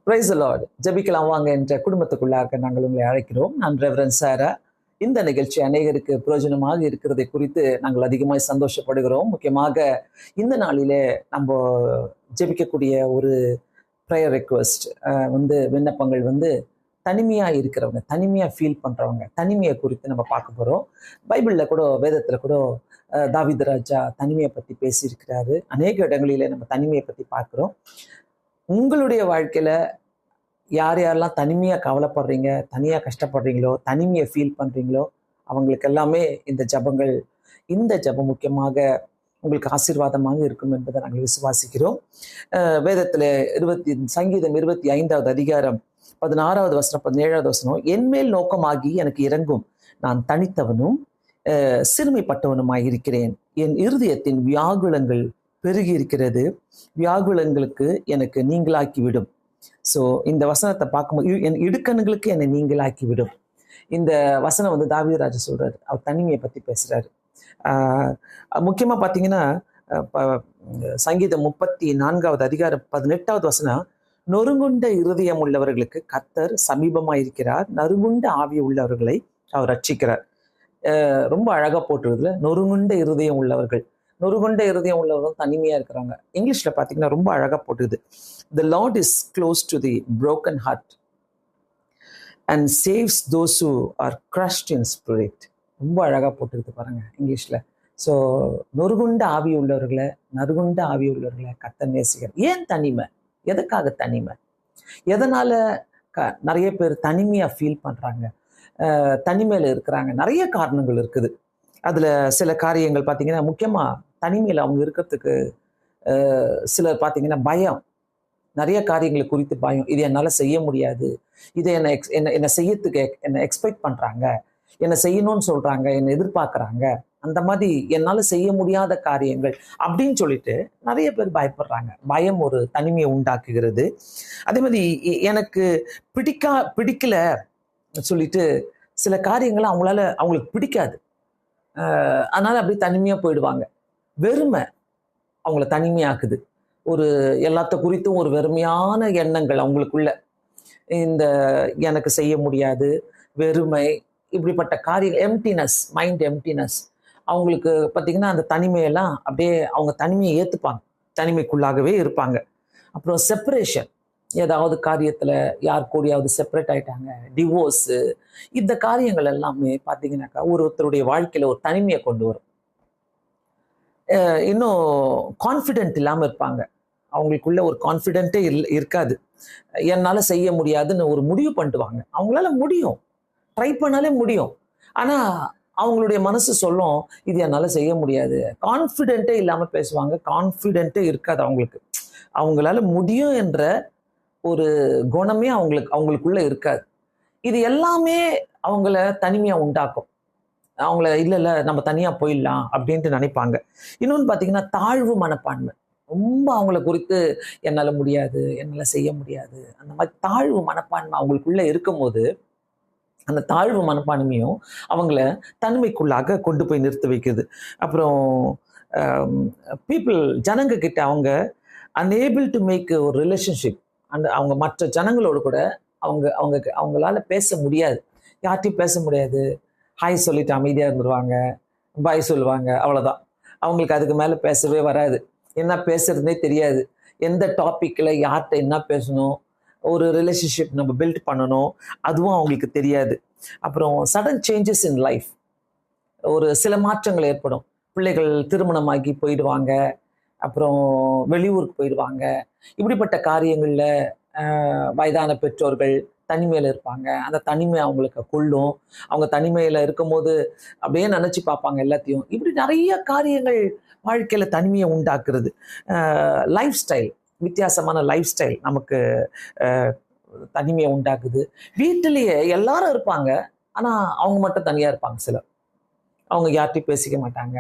Praise the Lord. ஜெபிக்கலாம் வாங்க என்ற குடும்பத்துக்குள்ளாக நாங்கள் உங்களை அழைக்கிறோம். நான் ரெவரண்ட் சாரா. இந்த நிகழ்ச்சி அநேகருக்கு பிரயோஜனமாக இருக்கிறதை குறித்து நாங்கள் அதிகமாக சந்தோஷப்படுகிறோம். முக்கியமாக இந்த நாளிலே நம்ம ஜெபிக்கக்கூடிய ஒரு ப்ரேயர் ரெக்வெஸ்ட் விண்ணப்பங்கள் தனிமையாக இருக்கிறவங்க, தனிமையாக ஃபீல் பண்ணுறவங்க, தனிமையை குறித்து நம்ம பார்க்க போகிறோம். பைபிளில் கூட, வேதத்தில் கூட தாவீது ராஜா தனிமையை பற்றி பேசியிருக்கிறாரு. அநேக இடங்களிலே நம்ம தனிமையை பற்றி பார்க்குறோம். உங்களுடைய வாழ்க்கையில் யார் யாரெல்லாம் தனிமையாக கவலைப்படுறீங்க, தனியாக கஷ்டப்படுறீங்களோ, தனிமையை ஃபீல் பண்ணுறீங்களோ, அவங்களுக்கு எல்லாமே இந்த ஜபம் முக்கியமாக உங்களுக்கு ஆசீர்வாதமாக இருக்கும் என்பதை நாங்கள் விசுவாசிக்கிறோம். வேதத்தில் சங்கீதம் 25வது அதிகாரம் 16வது வசனம் 17வது வசனம், என்மேல் நோக்கமாகி எனக்கு இறங்கும், நான் தனித்தவனும் சிறுமைப்பட்டவனுமாய் இருக்கிறேன், என் இருதயத்தின் வியாகுலங்கள் பெருகி இருக்கிறது, வியாகுலங்களுக்கு எனக்கு நீங்களாக்கிவிடும். ஸோ இந்த வசனத்தை பார்க்கும்போது என் இடுக்கண்களுக்கு என்னை நீங்களாக்கிவிடும். இந்த வசனம் தாவீது ராஜா சொல்றாரு. அவர் தனிமையை பற்றி பேசுறாரு. முக்கியமாக பார்த்தீங்கன்னா சங்கீதம் 34வது அதிகாரம் 18வது வசனம், நொறுங்குண்ட இருதயம் உள்ளவர்களுக்கு கர்த்தர் சமீபமாயிருக்கிறார், நறுங்குண்ட ஆவி உள்ளவர்களை அவர் ரட்சிக்கிறார். ரொம்ப அழகா போட்டுருதுல, நொறுங்குண்ட இருதயம் உள்ளவர்கள். நொறுகுண்ட இருதயம் உள்ளவர்கள் தனிமையா இருக்கிறாங்க. இங்கிலீஷ்ல பாத்தீங்கன்னா ரொம்ப அழகா போட்டுது, the Lord is close to the broken heart and saves those who are crushed in spirit. ரொம்ப அழகா போட்டுருது பாருங்க இங்கிலீஷ்ல. ஸோ நொறுகுண்ட ஆவி உள்ளவர்களை, நறுகுண்ட ஆவி உள்ளவர்களை கர்த்தர் நேசிக்கிறார். ஏன் தனிமை? எதுக்காக தனிமை? எதனால நிறைய பேர் தனிமையா ஃபீல் பண்றாங்க, தனிமையில இருக்கிறாங்க? நிறைய காரணங்கள் இருக்குது. அதில் சில காரியங்கள் பார்த்தீங்கன்னா, முக்கியமாக தனிமையில் அவங்க இருக்கிறதுக்கு சிலர் பார்த்தீங்கன்னா பயம், நிறைய காரியங்களை குறித்து பயம். இது என்னால் செய்ய முடியாது, இதை என்னை செய்யறதுக்கு என்னை எக்ஸ்பெக்ட் பண்ணுறாங்க, என்னை செய்யணும்னு சொல்கிறாங்க, என்னை எதிர்பார்க்குறாங்க, அந்த மாதிரி என்னால் செய்ய முடியாத காரியங்கள் அப்படின்னு சொல்லிட்டு நிறைய பேர் பயப்படுறாங்க. பயம் ஒரு தனிமையை உண்டாக்குகிறது. அதே மாதிரி எனக்கு பிடிக்கல சொல்லிட்டு சில காரியங்களை அவங்களுக்கு பிடிக்காது, அதனால அப்படியே தனிமையாக போயிடுவாங்க. வெறுமை அவங்கள தனிமையாக்குது. ஒரு எல்லாத்த குறித்தும் ஒரு வெறுமையான எண்ணங்கள் அவங்களுக்குள்ள, இந்த எனக்கு செய்ய முடியாது, வெறுமை, இப்படிப்பட்ட காரியங்கள், எம்டினஸ், மைண்ட் எம்டினஸ் அவங்களுக்கு பார்த்தீங்கன்னா அந்த தனிமையெல்லாம் அப்படியே அவங்க தனிமையை ஏற்றுப்பாங்க, தனிமைக்குள்ளாகவே இருப்பாங்க. அப்புறம் செப்பரேஷன், ஏதாவது காரியத்தில் யார் கூடயாவது செப்பரேட் ஆகிட்டாங்க, டிவோர்ஸு, இந்த காரியங்கள் எல்லாமே பார்த்தீங்கன்னாக்கா ஒருத்தருடைய வாழ்க்கையில் ஒரு தனிமையை கொண்டு வரும். இன்னும் கான்ஃபிடென்ட் இல்லாமல் இருப்பாங்க, அவங்களுக்குள்ள ஒரு கான்ஃபிடென்ட்டே இருக்காது. என்னால் செய்ய முடியாதுன்னு ஒரு முடிவு பண்ணிட்டுவாங்க. அவங்களால முடியும், ட்ரை பண்ணாலே முடியும், ஆனால் அவங்களுடைய மனசு சொல்லும் இது என்னால் செய்ய முடியாது. கான்ஃபிடென்ட்டே இல்லாமல் பேசுவாங்க, கான்ஃபிடென்ட்டே இருக்காது அவங்களுக்கு. அவங்களால முடியும் என்ற ஒரு குணமே அவங்களுக்குள்ள இருக்காது. இது எல்லாமே அவங்கள தனிமையா உண்டாக்கும். அவங்கள இல்லை நம்ம தனியா போயிடலாம் அப்படின்ட்டு நினைப்பாங்க. இன்னொன்று பார்த்தீங்கன்னா தாழ்வு மனப்பான்மை. ரொம்ப அவங்கள குறித்து என்னால் முடியாது, என்னால் செய்ய முடியாது, அந்த மாதிரி தாழ்வு மனப்பான்மை அவங்களுக்குள்ள இருக்கும்போது அந்த தாழ்வு மனப்பான்மையும் அவங்கள தனிமைக்குள்ளாக கொண்டு போய் நிறுத்த வைக்குது. அப்புறம் ஜனங்க கிட்ட அவங்க அன்ஏபிள் டு மேக் ஒரு ரிலேஷன்ஷிப், அவங்க மற்ற ஜனங்களோடு கூட அவங்களால பேச முடியாது, யார்ட்டையும் பேச முடியாது. ஹாய் சொல்லிட்டு அமைதியாக இருந்துருவாங்க, பாய் சொல்லுவாங்க, அவ்வளோதான். அவங்களுக்கு அதுக்கு மேலே பேசவே வராது, என்ன பேசுறதுனே தெரியாது, எந்த டாப்பிக்கில் யார்கிட்ட என்ன பேசணும், ஒரு ரிலேஷன்ஷிப் நம்ம பில்ட் பண்ணணும், அதுவும் அவங்களுக்கு தெரியாது. அப்புறம் சடன் சேஞ்சஸ் இன் லைஃப், ஒரு சில மாற்றங்கள் ஏற்படும். பிள்ளைகள் திருமணமாகி போயிடுவாங்க, அப்புறம் வெளியூருக்கு போயிடுவாங்க. இப்படிப்பட்ட காரியங்களில் வயதான பெற்றோர்கள் தனிமையில் இருப்பாங்க. அந்த தனிமை அவங்களுக்கு கொள்ளும். அவங்க தனிமையில் இருக்கும்போது அப்படியே நினச்சி பார்ப்பாங்க எல்லாத்தையும். இப்படி நிறைய காரியங்கள் வாழ்க்கையில் தனிமையை உண்டாக்குறது. லைஃப் ஸ்டைல், வித்தியாசமான லைஃப் ஸ்டைல் நமக்கு தனிமையை உண்டாக்குது. வீட்டிலேயே எல்லாரும் இருப்பாங்க, ஆனால் அவங்க மட்டும் தனியாக இருப்பாங்க. சிலர் அவங்க யார்கிட்டையும் பேசிக்க மாட்டாங்க,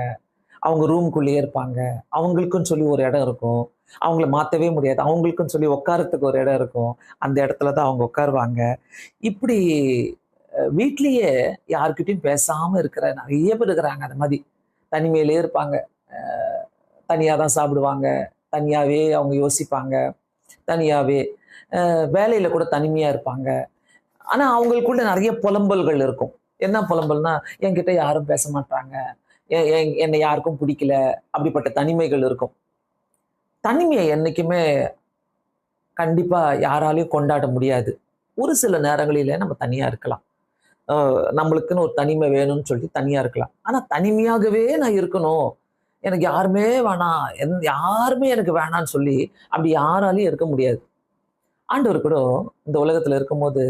அவங்க ரூம்குள்ளேயே இருப்பாங்க. அவங்களுக்குன்னு சொல்லி ஒரு இடம் இருக்கும், அவங்கள மாற்றவே முடியாது. அவங்களுக்குன்னு சொல்லி உட்காரத்துக்கு ஒரு இடம் இருக்கும், அந்த இடத்துல தான் அவங்க உட்காருவாங்க. இப்படி வீட்லேயே யாருக்கிட்டையும் பேசாமல் இருக்கிற நிறைய பேர் இருக்கிறாங்க. அந்த மாதிரி தனிமையிலே இருப்பாங்க, தனியாக தான் சாப்பிடுவாங்க, தனியாகவே அவங்க யோசிப்பாங்க, தனியாகவே வேலையில கூட தனிமையா இருப்பாங்க. ஆனா அவங்களுக்குள்ள நிறைய புலம்பல்கள் இருக்கும். என்ன புலம்பல்னா, என்கிட்ட யாரும் பேச மாட்டாங்க, என்னை யாருக்கும் பிடிக்கல, அப்படிப்பட்ட தனிமைகள் இருக்கும். தனிமையை என்னைக்குமே கண்டிப்பா யாராலையும் கொண்டாட முடியாது. ஒரு சில நேரங்களில நம்ம தனியா இருக்கலாம். நம்மளுக்குன்னு ஒரு தனிமை வேணும்னு சொல்லிட்டு தனியா இருக்கலாம். ஆனா தனிமையாகவே நான் இருக்கணும், எனக்கு யாருமே வேணாம், யாருமே எனக்கு வேணான்னு சொல்லி அப்படி யாராலையும் இருக்க முடியாது. ஆண்டவர் கூட இந்த உலகத்துல இருக்கும்போது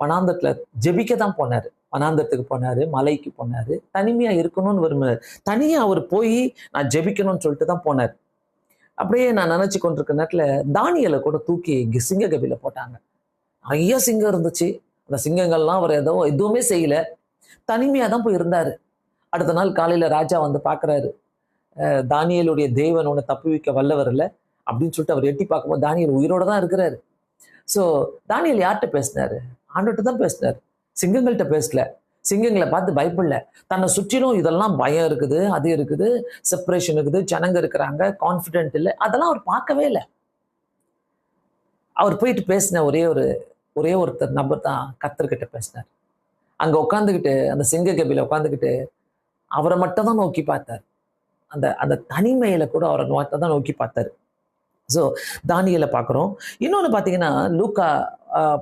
வனாந்தரத்துல ஜெபிக்க தான் போனாரு. வனாந்தரத்துக்கு போனாரு, மலைக்கு போனாரு, தனிமையா இருக்கணும்னு விரும்பினாரு. தனியா அவர் போய் நான் ஜெபிக்கணும்னு சொல்லிட்டு தான் போனார். அப்படியே நான் நினைச்சு கொண்டிருக்க நேரத்துல தானியேலை கூட தூக்கி சிங்க கபில போட்டாங்க. நிறைய சிங்கம் இருந்துச்சு. அந்த சிங்கங்கள்லாம் அவர் எதுவுமே செய்யல, தனிமையா தான் போய் இருந்தாரு. அடுத்த நாள் காலையில ராஜா வந்து பாக்குறாரு, தானியேலுடைய தேவன் உன்னை தப்புவிக்க வல்லவர் இல்ல அப்படின்னு சொல்லிட்டு அவர் எட்டி பார்க்கும்போது தானியேல் உயிரோட தான் இருக்கிறாரு. ஸோ தானியேல் யார்கிட்ட பேசினாரு? ஆண்டவர்கிட்ட தான் பேசினார். சிங்கங்கள்கிட்ட பேசல, சிங்கங்களை பார்த்து பயப்படல. தன்னை சுற்றிலும் இதெல்லாம் பயம் இருக்குது, அது இருக்குது, செப்பரேஷன் இருக்குது, ஜனங்க இருக்கிறாங்க, கான்ஃபிடென்ட் இல்லை, அதெல்லாம் அவர் பார்க்கவே இல்லை. அவர் போயிட்டு பேசின ஒரே ஒருத்தர் நபர் தான் கர்த்தர்கிட்ட பேசினார். அங்க உட்காந்துக்கிட்டு அந்த சிங்க கபில உட்காந்துக்கிட்டு அவரை மட்டும் தான் நோக்கி பார்த்தார். அந்த அந்த தனிமையில கூட அவரை மட்டும் தான் நோக்கி பார்த்தாரு. ஸோ தானியேலை பார்க்குறோம். இன்னொன்று பார்த்தீங்கன்னா லூக்கா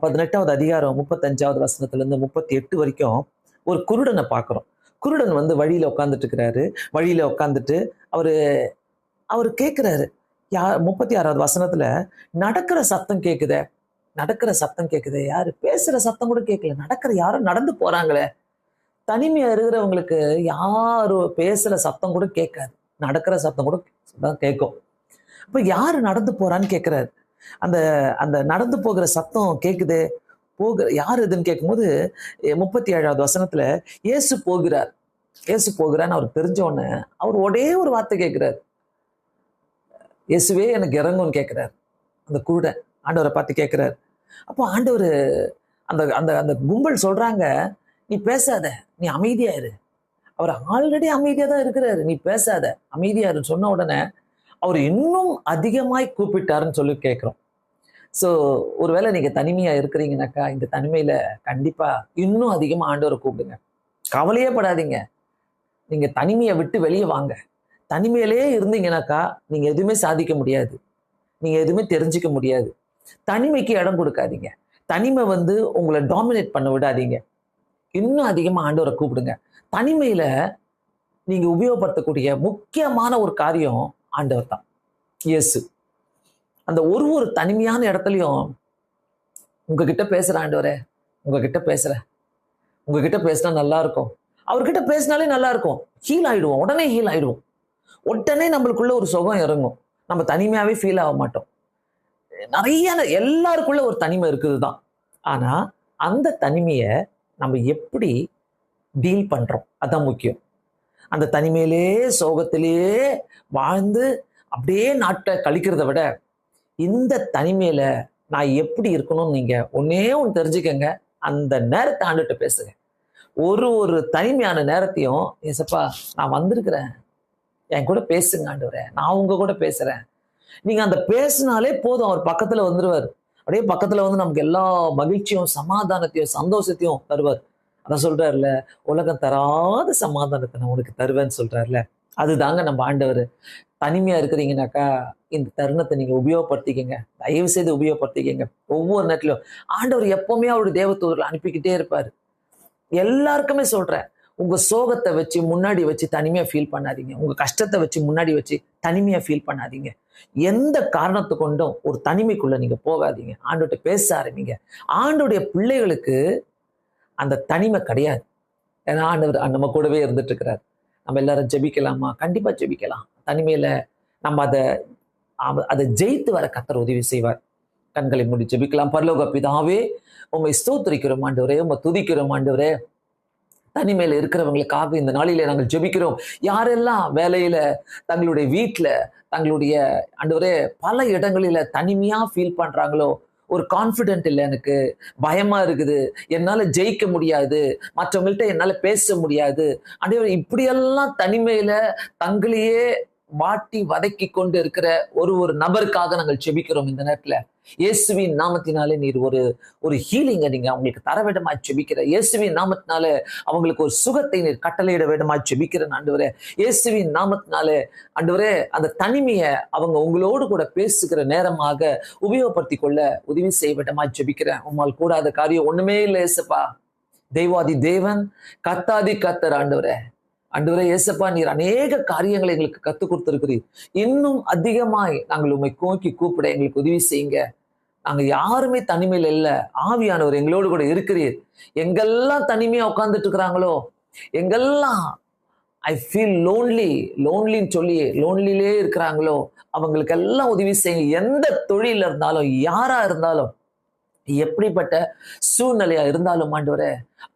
18வது அதிகாரம் 35வது வசனத்துலேருந்து 38 வரைக்கும் ஒரு குருடனை பார்க்குறோம். குருடன் வந்து வழியில உட்காந்துட்டு இருக்கிறாரு. வழியில உட்காந்துட்டு அவர் கேட்குறாரு. 36வது வசனத்துல நடக்கிற சத்தம் கேட்குதே, நடக்கிற சத்தம் கேட்குதே, யாரு பேசுற சத்தம் கூட கேட்கல, நடக்கிற யாரும் நடந்து போறாங்களே. தனிமையா இருக்கிறவங்களுக்கு யாரும் பேசுற சத்தம் கூட கேட்காது, நடக்கிற சத்தம் கூட தான் கேட்கும். அப்ப யாரு நடந்து போறான்னு கேட்கிறாரு. அந்த அந்த நடந்து போகிற சத்தம் கேட்குது, யார் இதுன்னு கேட்கும்போது 37வது வசனத்துல இயேசு போகிறார், இயேசு போகிறான்னு அவர் தெரிஞ்ச உடனே அவர் ஒரே ஒரு வார்த்தை கேட்கிறார், இயேசுவே எனக்கு இறங்கும்னு கேட்கிறார். அந்த குருடன் ஆண்டவரை பார்த்து கேட்கிறார். அப்போ ஆண்டவர் அந்த அந்த அந்த கும்பல் சொல்றாங்க, நீ பேசாத, நீ அமைதியா இரு. அவர் ஆல்ரெடி அமைதியா தான் இருக்கிறாரு, நீ பேசாத, அமைதியா இருன்னு சொன்ன உடனே அவர் இன்னும் அதிகமாய் கூப்பிட்டாருன்னு சொல்லி கேட்கிறோம். ஸோ ஒருவேளை நீங்க தனிமையா இருக்கிறீங்கன்னாக்கா இந்த தனிமையில கண்டிப்பா இன்னும் அதிகமா ஆண்டவரை கூப்பிடுங்க. கவலையே படாதீங்க, நீங்க தனிமையை விட்டு வெளியே வாங்க. தனிமையிலே இருந்தீங்கன்னாக்கா நீங்க எதுவுமே சாதிக்க முடியாது, நீங்க எதுவுமே தெரிஞ்சுக்க முடியாது. தனிமைக்கு இடம் கொடுக்காதீங்க. தனிமை வந்து உங்களை டாமினேட் பண்ண விடாதீங்க. இன்னும் அதிகமா ஆண்டவரை கூப்பிடுங்க. தனிமையில நீங்க உபயோகப்படுத்தக்கூடிய முக்கியமான ஒரு காரியம் ஆண்டவர் தான், இயேசு. அந்த ஒரு தனிமையான இடத்துலையும் உங்ககிட்ட பேசுற ஆண்டவரே, உங்ககிட்ட பேசுறேன், உங்ககிட்ட பேசினா நல்லா இருக்கும், அவர்கிட்ட பேசினாலே நல்லா இருக்கும், ஹீல் ஆயிடுவோம், உடனே ஹீல் ஆயிடுவோம், உடனே நம்மளுக்குள்ள ஒரு சுகம் இறங்கும், நம்ம தனிமையாவே ஃபீல் ஆக மாட்டோம். நிறைய எல்லாருக்குள்ள ஒரு தனிமை இருக்குது தான். ஆனா அந்த தனிமையை நம்ம எப்படி டீல் பண்றோம் அதான் முக்கியம். அந்த தனிமையிலே சோகத்திலேயே வாழ்ந்து அப்படியே நாட்டை கழிக்கிறத விட இந்த தனிமையில நான் எப்படி இருக்கணும்னு நீங்க ஒன்னே ஒன்று தெரிஞ்சுக்கங்க. அந்த நேரத்தை ஆண்டுகிட்ட பேசுங்க. ஒரு தனிமையான நேரத்தையும், ஏசப்பா நான் வந்திருக்கிறேன், என் கூட பேசுங்க ஆண்டவரே, நான் உங்க கூட பேசுறேன். நீங்க அந்த பேசினாலே போதும், அவர் பக்கத்துல வந்துருவார். அப்படியே பக்கத்துல வந்து நமக்கு எல்லா மகிழ்ச்சியும் சமாதானத்தையும் சந்தோஷத்தையும் தருவார். அதான் சொல்றாருல, உலகம் தராத சமாதானத்தை நான் உனக்கு தருவேன்னு சொல்றாருல, அதுதாங்க நம்ம ஆண்டவர். தனிமையா இருக்கிறீங்கன்னாக்கா இந்த தருணத்தை நீங்க உபயோகப்படுத்திக்கங்க, தயவு செய்து உபயோகப்படுத்திக்கங்க. ஒவ்வொரு நேரத்திலும் ஆண்டவர் எப்பவுமே அவருடைய தேவதூதர்களை அனுப்பிக்கிட்டே இருப்பாரு. எல்லாருக்குமே சொல்றேன், உங்க சோகத்தை வச்சு முன்னாடி வச்சு தனிமையா ஃபீல் பண்ணாதீங்க, உங்க கஷ்டத்தை வச்சு முன்னாடி வச்சு தனிமையா ஃபீல் பண்ணாதீங்க. எந்த காரணத்தை கொண்டும் ஒரு தனிமைக்குள்ள நீங்க போகாதீங்க, ஆண்டவர்கிட்ட பேச ஆரம்பிங்க. ஆண்டோடைய பிள்ளைகளுக்கு அந்த தனிமை கிடையாது. ஏன்னா ஆண்டவர் நம்ம கூடவே இருந்துட்டு இருக்கிறார். நம்ம எல்லாரும் ஜெபிக்கலாமா? கண்டிப்பா ஜெபிக்கலாம். தனிமையில நம்ம அதை ஜெயித்து வர கர்த்தர் உதவி செய்வார். கண்களை மூடி ஜெபிக்கலாம். பரலோக பிதாவே, உம்மை ஸ்தோத்திரிக்கிறோம் ஆண்டவரே, உம்மை துதிக்கிறோம் ஆண்டவரே. தனிமையில இருக்கிறவங்களுக்காக இந்த நாளிலே நாங்கள் ஜெபிக்கிறோம். யாரெல்லாம் வேலையில, தங்களுடைய வீட்டுல, தங்களுடைய ஆண்டவரே பல இடங்களில தனிமையா ஃபீல் பண்றாங்களோ, ஒரு கான்ஃபிடென்ட் இல்லை, எனக்கு பயமா இருக்குது, என்னால ஜெயிக்க முடியாது, மற்றவங்கள்ட்ட என்னால பேச முடியாது, ஆண்டவரே இப்படியெல்லாம் தனிமையில தங்களையே வாட்டி வதக்கி கொண்டு இருக்கிற ஒரு நபருக்காக நாங்கள் ஜெபிக்கிறோம் இந்த நேரத்துல. இயேசுவின் நாமத்தினாலே நீர் ஒரு ஹீலிங்கை நீங்க அவங்களுக்கு தர வேண்டுமா ஜெபிக்கிற. இயேசுவின் நாமத்தினால அவங்களுக்கு ஒரு சுகத்தை நீர் கட்டளையிட வேண்டுமா ஜெபிக்கிறேன் ஆண்டவரே. இயேசுவின் நாமத்தினாலே ஆண்டவரே அந்த தனிமையை அவங்க உங்களோடு கூட பேசுகிற நேரமாக உபயோகப்படுத்திக் கொள்ள உதவி செய்ய வேண்டுமா ஜெபிக்கிறேன். உம்மால் கூடாத காரியம் ஒண்ணுமே இல்லை ஏசப்பா. தெய்வாதி தேவன், கத்தாதி கத்தர் ஆண்டவரே. ஆண்டவரே இயேசப்பா, நீர் அநேக காரியங்களை எங்களுக்கு கத்துக் கொடுத்திருக்கிறீர். இன்னும் அதிகமாய் நாங்கள் உண்மை நோக்கி கூப்பிட எங்களுக்கு உதவி செய்யுங்க. நாங்க யாருமே தனிமையில் இல்லை. ஆவியானவர் எங்களோடு கூட இருக்கிறீர். எங்கெல்லாம் தனிமையா உட்கார்ந்துட்டு இருக்கிறாங்களோ, எங்கெல்லாம் ஐ ஃபீல் லோன்லின்னு சொல்லி லோன்லிலே இருக்கிறாங்களோ, அவங்களுக்கு எல்லாம் உதவி செய்யுங்க. எந்த தொழில இருந்தாலும், யாரா இருந்தாலும், எப்படிப்பட்ட சூழ்நிலையா இருந்தாலும் ஆண்டவரே,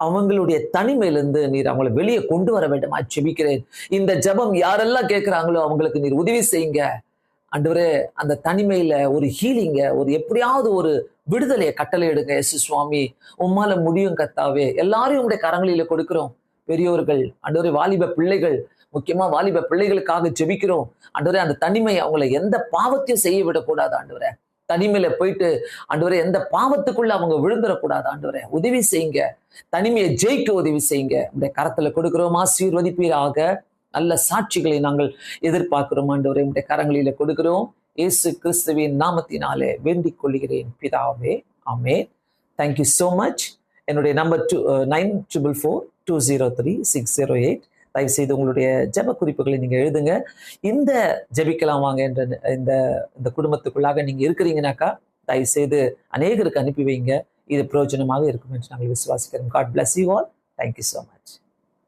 அவங்களுடைய தனிமையிலிருந்து நீர் அவங்களை வெளியே கொண்டு வர வேண்டுமா ஜெபிக்கிறேன். இந்த ஜெபம் யாரெல்லாம் கேட்கிறாங்களோ அவங்களுக்கு நீர் உதவி செய்யுங்க ஆண்டவரே. அந்த தனிமையில ஒரு ஹீலிங்க, எப்படியாவது ஒரு விடுதலையை கட்டளையிடுங்க இயேசு சுவாமி. உம்மால முடியும் கர்த்தாவே. எல்லாரையும் உங்களுடைய கரங்களில கொடுக்கிறோம். பெரியோர்கள் ஆண்டவரே, வாலிப பிள்ளைகள், முக்கியமா வாலிப பிள்ளைகளுக்காக ஜெபிக்கிறோம் ஆண்டவரே. அந்த தனிமை அவங்களை எந்த பாவத்தையும் செய்ய விடக்கூடாது ஆண்டவரே. தனிமையில போயிட்டு ஆண்டவரே எந்த பாவத்துக்குள்ள அவங்க விழுந்துடக்கூடாது ஆண்டவரே. உதவி செய்யுங்க. தனிமையை ஜெயிக்க உதவி செய்யுங்க. உடைய கரத்துல கொடுக்கிறோம். ஆசீர்வதிப்பீராக. நல்ல சாட்சிகளை நாங்கள் எதிர்பார்க்கிறோம் ஆண்டவரே. உடைய கரங்களில கொடுக்கிறோம். இயேசு கிறிஸ்துவின் நாமத்தினாலே வேண்டிக் கொள்கிறேன் பிதாவே, ஆமென். Thank you so much. என்னுடைய நம்பர் 9444203608. தயவு செய்து உங்களுடைய ஜெப குறிப்புகளை நீங்க எழுதுங்க. இந்த ஜெபிக்கலாம் வாங்க என்ற இந்த குடும்பத்துக்குள்ளாக நீங்க இருக்கிறீங்கன்னாக்கா தயவு செய்து அநேகருக்கு அனுப்பி வைங்க. இது பிரயோஜனமாக இருக்கும் என்று நாங்கள் விசுவாசிக்கிறோம். God bless you all. Thank you so much.